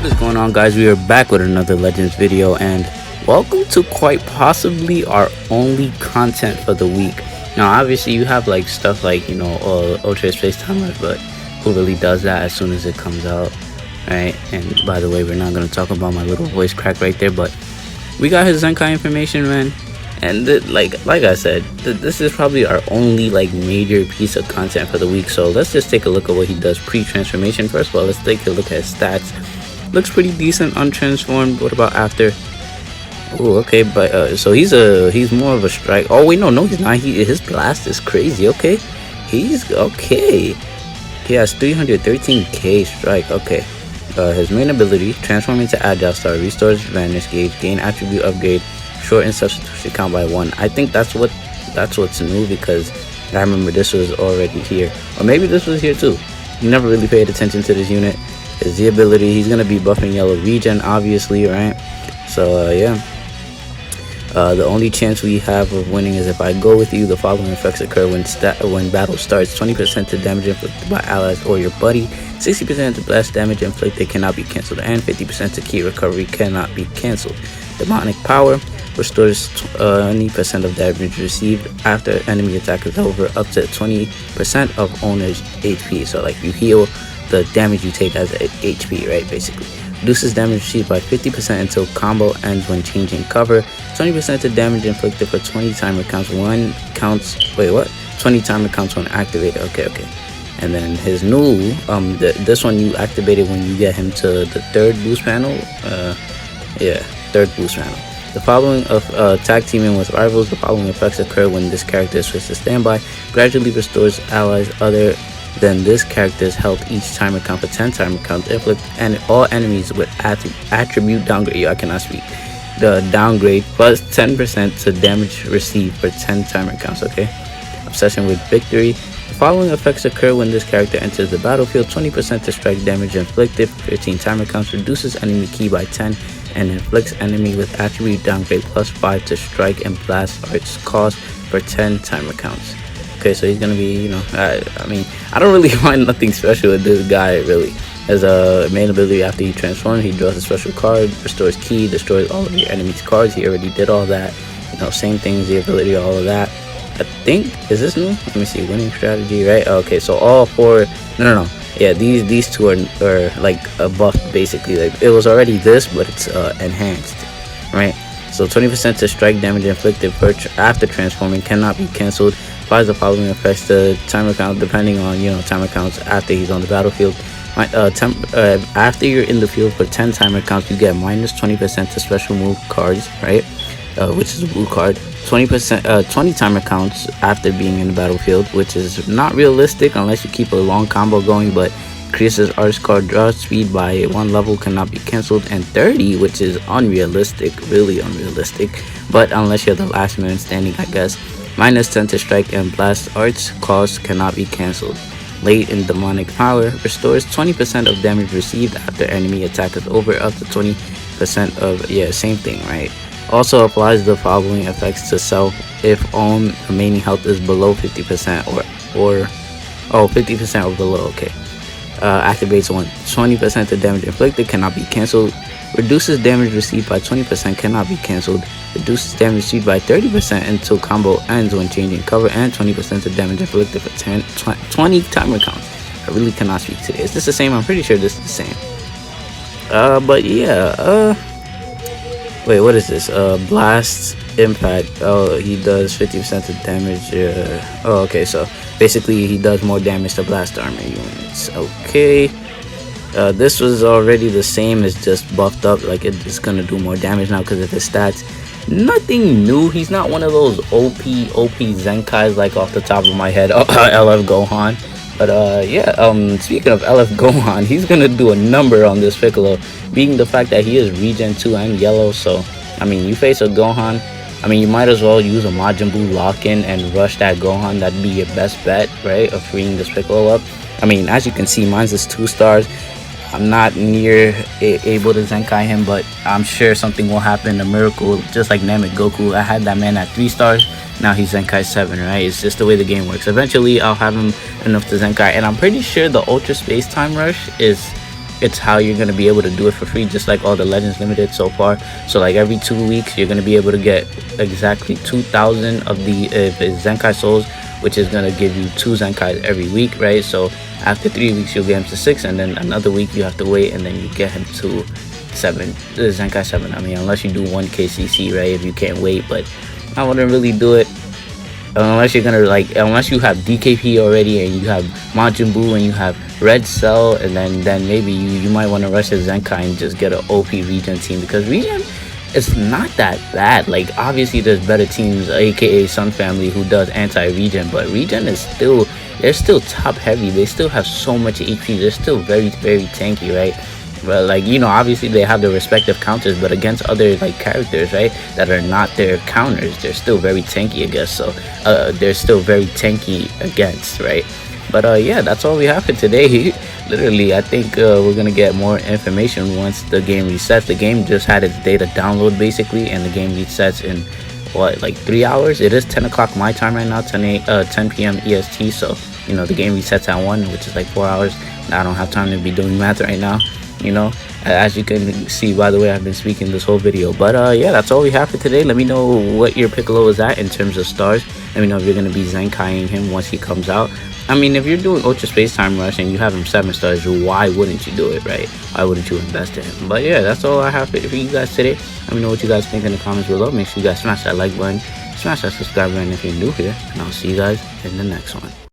What is going on, guys? We are back with another Legends video, and welcome to quite possibly our only content for the week. Now obviously you have like stuff like, you know, Ultra Space Timers, but who really does that as soon as it comes out, right? And by the way, we're not going to talk about my little voice crack right there, but we got his Zenkai information, man. And like I said, this is probably our only like major piece of content for the week. So let's just take a look at what he does pre-transformation. First of all, let's take a look at his stats. Looks pretty decent untransformed. What about after? Oh, okay, but so he's more of a strike. Oh wait, no, he's not. His blast is crazy. Okay, he's okay. He has 313k strike. Okay, his main ability: transform into Agile Star, restores Vanish Gauge, gain attribute upgrade, shorten substitution count by 1. I think that's what's new, because I remember this was already here, or maybe this was here too. You never really paid attention to this unit. Is the ability, he's gonna be buffing yellow regen, obviously, right? So yeah, the only chance we have of winning is if I go with you. The following effects occur when battle starts: 20% to damage inflicted by allies or your buddy, 60% to blast damage inflicted cannot be cancelled, and 50% to key recovery cannot be cancelled. Demonic power restores 20% of damage received after enemy attack is over, up to 20% of owner's HP. So like you heal the damage you take as HP, right? Basically reduces damage received by 50% until combo ends when changing cover. 20% to damage inflicted for 20 timer counts. 20 timer counts when activated. Okay. And then his new this one you activated when you get him to the third boost panel. Third boost panel. The following of tag teaming with rivals. The following effects occur when this character is switched to standby. Gradually restores allies other than this character's health each timer count for 10 timer counts. Inflict and all enemies with attribute downgrade. I cannot speak. The downgrade plus 10% to damage received for 10 timer counts. Okay. Obsession with victory. The following effects occur when this character enters the battlefield: 20% to strike damage inflicted for 15 timer counts. Reduces enemy ki by 10 and inflicts enemy with attribute downgrade plus 5 to strike and blast arts cost for 10 timer counts. Okay, so he's gonna be, you know, I mean, I don't really find nothing special with this guy, really. As a main ability, after he transforms, he draws a special card, restores ki, destroys all of your enemy's cards. He already did all that. You know, same things, the ability, all of that. I think, is this new? Let me see, winning strategy, right? Okay, so all four, no. Yeah, these two are like a buff, basically. Like, it was already this, but it's enhanced, right? So 20% to strike damage inflicted after transforming cannot be cancelled. Applies the following effects to timer count, depending on, you know, timer counts after he's on the battlefield. After you're in the field for 10 timer counts, you get minus 20% to special move cards, right? Which is a blue card. 20 timer counts after being in the battlefield, which is not realistic unless you keep a long combo going, but increases arts card draw speed by 1 level, cannot be cancelled. And 30, which is unrealistic, really unrealistic, but unless you're the last man standing, I guess. Minus 10 to strike and blast arts cost, cannot be cancelled. Late in demonic power restores 20% of damage received after enemy attack is over, up to 20% of, same thing, right? Also applies the following effects to self if own remaining health is below 50% or 50% or below. Okay. Activates when 20% to damage inflicted, cannot be cancelled. Reduces damage received by 20%, cannot be cancelled. Reduces damage received by 30% until combo ends when changing cover, and 20% to damage inflicted for 20 timer counts. I really cannot speak today. Is this the same? I'm pretty sure this is the same. But yeah, wait, what is this? Blast impact. Oh, he does 50% of damage. Okay, so basically he does more damage to blast armor units. Okay. This was already the same, as just buffed up. Like, it's gonna do more damage now because of his stats. Nothing new. He's not one of those OP Zenkais, like off the top of my head. LF Gohan. But yeah, speaking of LF Gohan, he's gonna do a number on this Piccolo, being the fact that he is regen 2 and yellow. So I mean, you face a Gohan, I mean, you might as well use a Majin Buu lock-in and rush that Gohan. That'd be your best bet, right, of freeing this Piccolo up. I mean, as you can see, mine's is 2 stars. I'm not near able to Zenkai him, but I'm sure something will happen, a miracle, just like Namek Goku. I had that man at 3 stars. Now he's Zenkai 7, right? It's just the way the game works. Eventually, I'll have him enough to Zenkai, and I'm pretty sure the Ultra Space Time Rush is it's how you're gonna be able to do it for free, just like all the Legends Limited so far. So like every 2 weeks, you're gonna be able to get exactly 2,000 of the Zenkai souls, which is gonna give you 2 Zenkais every week, right? So after 3 weeks, you'll get him to 6, and then another week you have to wait, and then you get him to 7, Zenkai 7. I mean, unless you do 1 KCC, right? If you can't wait, but I wouldn't really do it. Unless you're gonna unless you have DKP already and you have Majin Buu and you have Red Cell, and then maybe you might want to rush a Zenkai and just get an OP Regen team, because Regen is not that bad. Like obviously there's better teams, aka Sun Family, who does anti-Regen, but Regen is still, they're still top heavy. They still have so much HP. They're still very tanky, right? But like, you know, obviously they have their respective counters, but against other like characters, right, that are not their counters, they're still very tanky, I guess. So they're still very tanky against, right? But yeah, that's all we have for today. Literally, I think we're gonna get more information once the game resets. The game just had its data download basically, and the game resets in what, like 3 hours. It is 10 o'clock my time right now, 10 p.m. EST. So you know, the game resets at 1, which is like 4 hours. I don't have time to be doing math right now, you know, as you can see by the way I've been speaking this whole video. But yeah, that's all we have for today. Let me know what your Piccolo is at in terms of stars. Let me know if you're going to be Zenkaiing him once he comes out. I mean, if you're doing Ultra Space Time Rush and you have him 7 stars, why wouldn't you do it, right? Why wouldn't you invest in him? But yeah, that's all I have for you guys today. Let me know what you guys think in the comments below. Make sure you guys smash that like button, smash that subscribe button if you're new here, and I'll see you guys in the next one.